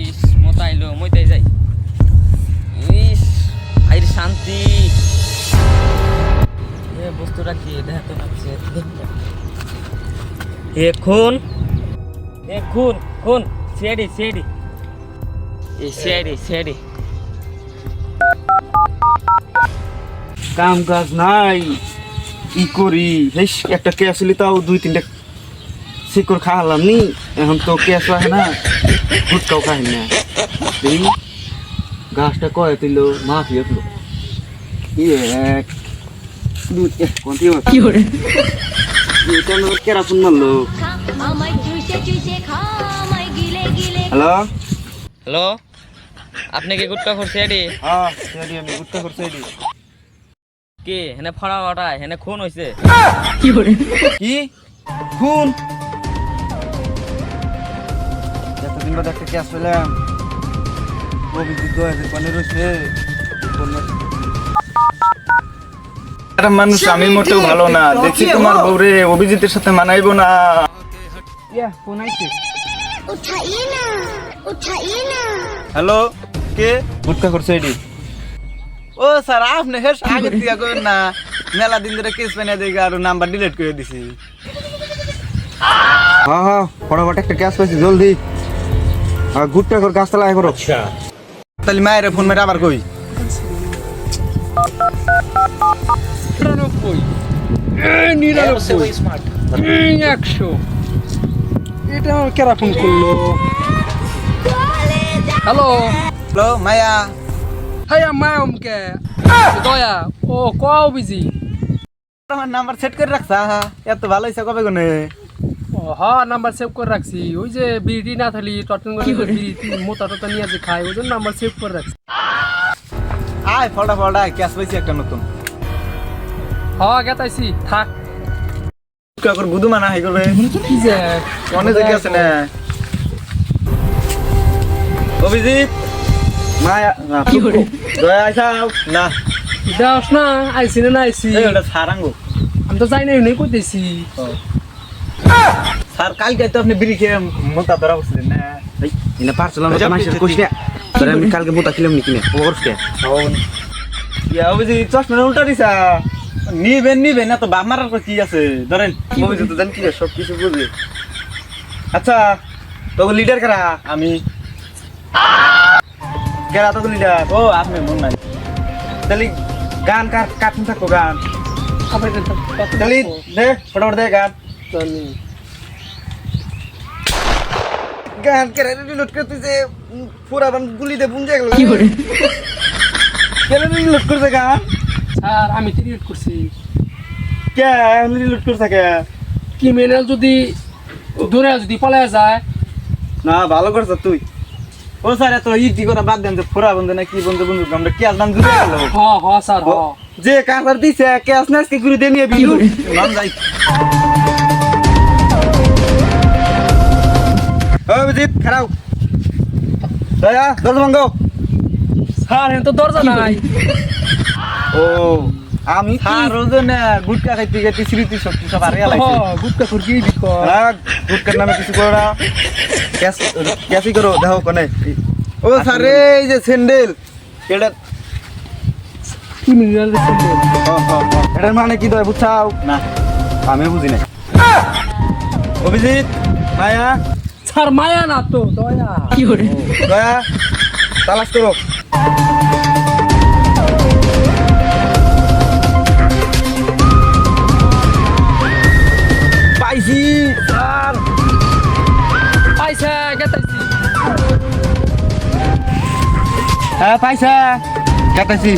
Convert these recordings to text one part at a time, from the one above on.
ইস মতাইলো মইতাই যাই। ইস আইর শান্তি। এ বস্তুটা কি দেখা তো লাগছে। খুন খুন সিআইডি সিআইডি সিআইডি কাম কাজ নাই কি করি হেস একটা কে আসলে তাও দুই তিনটা শিকড় খাওয়ালাম নি এখন তো কেস হয় না গুটকাও খাই না এই গাছটা কয়ে তুইল মাফি হতলো এক দুই কোনটি কি করে এটা আমার কেরা ফোন মারলো হ্যালো হ্যালো আপনি কি গুটকা করছে এডি? হ্যাঁ সেডি আমি গুটকা করছি এডি কি হেনে ফড়া ওটায় হেনে খুন হইছে? কি করে কি খুন এতদিন বাদে একটা কেস পেলাম অভিজিৎ 2015 রয়েছে একটা মানুষ আমি মোটেও ভালো না দেখছি তোমার বউরে অভিজিতের সাথে মানাইবো না ফোন আইছে হ্যালো কে গুটকা করছে এডি ও স্যার আপনি হেস আগে দিয়া করেন না মেলা দিন ধরে কেস বানিয়ে দেখে আর নাম্বার ডিলিট করে দিছি। হ্যাঁ হ্যাঁ ফটাফট একটা ক্যাশ পাইছি জলদি আর গুটকা করে গাছ তলায় করো তাহলে মায়ের ফোন মেরে আবার কই 100 এটা কেরা ফোন করলো হ্যালো হ্যালো মায়া হাইয়া মায়মকে দয়া ও কও বিজি তোমার নাম্বার সেট করে রাখছা এত ভালো হইছে কবে কোনে ও হ্যাঁ নাম্বার সেভ করে রাখছি ওই যে বিড়ি না থালি টটন করে বিড়ি মোটা টোটা নিয়ে যে খাই ওই জন্য নাম্বার সেভ করে রাখছি আয় ফটা ক্যাশ পাইছি একটা নতুন হ্যাঁ গেতাইছি থাক গুটকা করে গুদু মানা হাই করবে কি যে অনেক জায়গা আছে না অভিজিৎ মায়া না কি করে দয়া আইসা না দাস না আইছি না আইছি এই ওটা সারাঙ্গো আমি তো যাই না নেই কইতেছি স্যার কালকে তো আপনি বিড়ি খেয়ে মোটা ধরা বসলেন না এই ইনা পারছলাম না মাইছে কইছ না তোরে আমি কালকে মোটা খিলাম নি কিনে ওরস কে ইয়া অভিজিৎ চশমা উল্টা দিছা নিবেন না তো বাপ মারার কি আছে ধরেন অভিজিৎ তো জান কি সব কিছু বুঝে আচ্ছা তোকে লিডার কারা আমি কেরা তো লিডার ও আপনি মন নাই তাহলে গান কাটুন থাকো গান তাহলে দে ফটাফট দে গান গান করে রিলোড করতেছে পুরা বান গুলি দে বুন যায় কি করে কেন রিলোড করছে গান স্যার আমি ক্রিয়েট করছি কে রিলোড করছে কে ক্রিমিনাল যদি দূরে যদি পালায় যায় না ভালো করছ তুই ও স্যার এত ইটি করা বাদ দেন তো ফোরা বন্ধু না কি বন্ধু আমরা কি আসলাম জুড়ে গেল হ্যাঁ স্যার হ্যাঁ যে কাঁচার দিছে ক্যাশ না আজকে ঘুরে দিয়ে নিয়ে বিলু নাম যাই ও বিজিত খারাও দয়া দরজা ভাঙ্গো স্যার এখন তো দরজা নাই ও আমি আর রোজ না গুটকা খাইতে খাইতে স্মৃতি শক্তি সব হারিয়ে লাগছে গুটকা ফুরকি বিকো গুটকার নামে কিছু করো না ক্যাশই করো দেখো কোনে ও স্যার এই যে স্যান্ডেল এটা ক্রিমিনাল এটার মানে কি দয় বুঝছাও না আমি বুঝি না অভিজিৎ মায়া স্যার মায়া না তো দয়া কি করে দয়া তালাশ করো পাইছি স্যার পাইছে গেতাইছি হ্যাঁ পাইছা কাটাইছি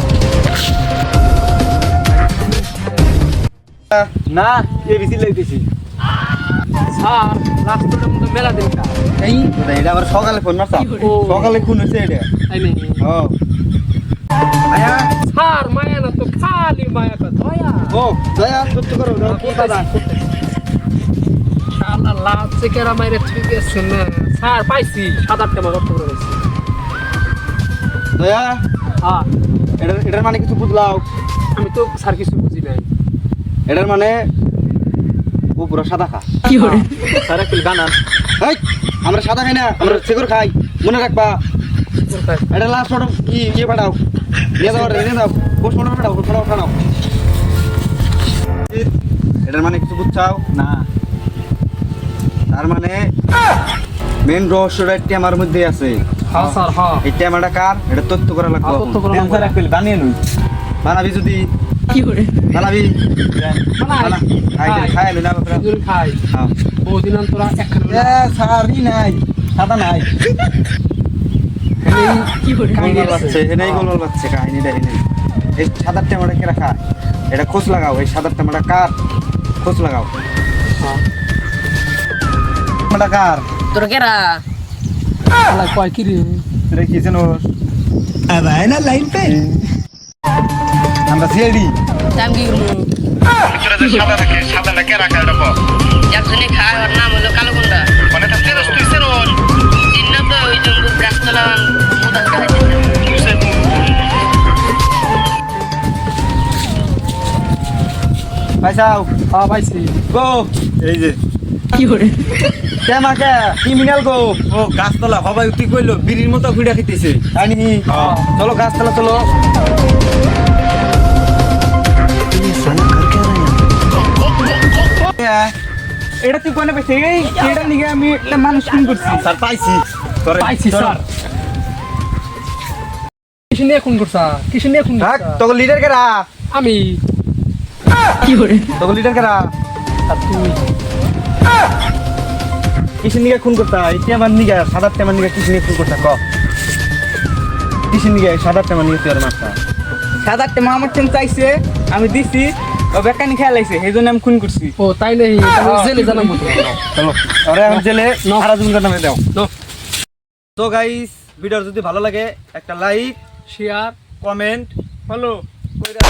না এবিসি লাইতেছি স্যার রাস্তাটার মধ্যে মেলা দিন এই এটা আবার সকালে ফোন মারছা ও। সকালে খুন হয়েছে এটা তাই নাই ও আয়া স্যার মায়া না তো খালি মায়া কা দয়া ও দয়া সত্য করো দাও কোনটা দাও শালা লাভছে কেরা মাইরে ঠিক আছে না স্যার পাইছি 7-8 টাকা কত করে গেছে দয়া হ্যাঁ এটার মানে কিছু বুঝলাও আমি তো স্যার কিছু বুঝি নাই এটার মানে ও পুরো সাদা খা স্যার একটু বানান এই আমরা সাদা খাই না আমরা সিকর খাই মনে রাখবা সিকর খাই। এটা লাস্ট ফটো ইয়ে পাঠাও নিয়ে দাও পোস্ট ফটো পাঠাও পাঠাও এটার মানে কিছু বুঝছাও না তার মানে মেন রহস্যটা আমার মধ্যে আছে হ্যাঁ স্যার হ্যাঁ এই টেমাটা কার এটা তথ্য করা লাগবে তথ্য করা এখন। স্যার একটু বানিয়ে লই বানাবি যদি বানাবি খাই লই না বাপরা দুজন খাই হ্যাঁ বহুদিন অন্তরা একখানে স্যারই নাই সাদা নাই গোলমাল বাচ্চে এনেই গোলমাল বাচ্চে কাহিনীটা এনে এই সাদা টেমাটা কে রাখা এটা খোঁজ লাগাও এই সাদা টেমাটা কার খোঁজ লাগাও টেমাটা কার তোর কেরা শালা কয় কি রে এটা কি জানোস अब है ना लाइन पे আমরা সিআইডি দাম কি করবো সাদাটা কে রাখা এটা বল একজনে খায় ওর নাম হলো কালো গুন্ডা মানে তা তেরস তুই সেরোস চিন্না তো ওই জঙ্গু ব্রাকতলা মোদা পয়সাও হ্যাঁ পাইছি গো এই যে টেমাকে ক্রিমিনাল গো ও গাছতলা হবাই তুই কইলো বিড়ির মতো ঘুরে খেতেছে আনি চলো গাছতলা চলো এটা তুই কোনে পাইছিস এই এটা নিগে আমি একটা মানুষ ফোন করছি স্যার পাইছি তোরে পাইছি স্যার কিসে নিয়ে খুন করছা কিসে নিয়ে খুন থাক করছা তোকে লিডার কেরা আমি তোকে লিডার কেরা আর তুই কিসের নিগে খুন করতা এই টেমার নিগে সাদা টেমার নিগে কিসের নিগে খুন করতা ক কিসের নিগে সাদা টেমার নিগে তুই আর মারতা সাদা টেমা আমার টেম চাইছে আমি দিছি ও বেকানি খেয়াল আইছে সেই জন্য আমি খুন করছি ও তাই নেই তাহলে জেলে জানাম মতো চলো আরে আমি জেলে No. সারা জীবন নামে দাও নো তো গাইস ভিডিও যদি ভালো লাগে একটা লাইক শেয়ার কমেন্ট ফলো কইরা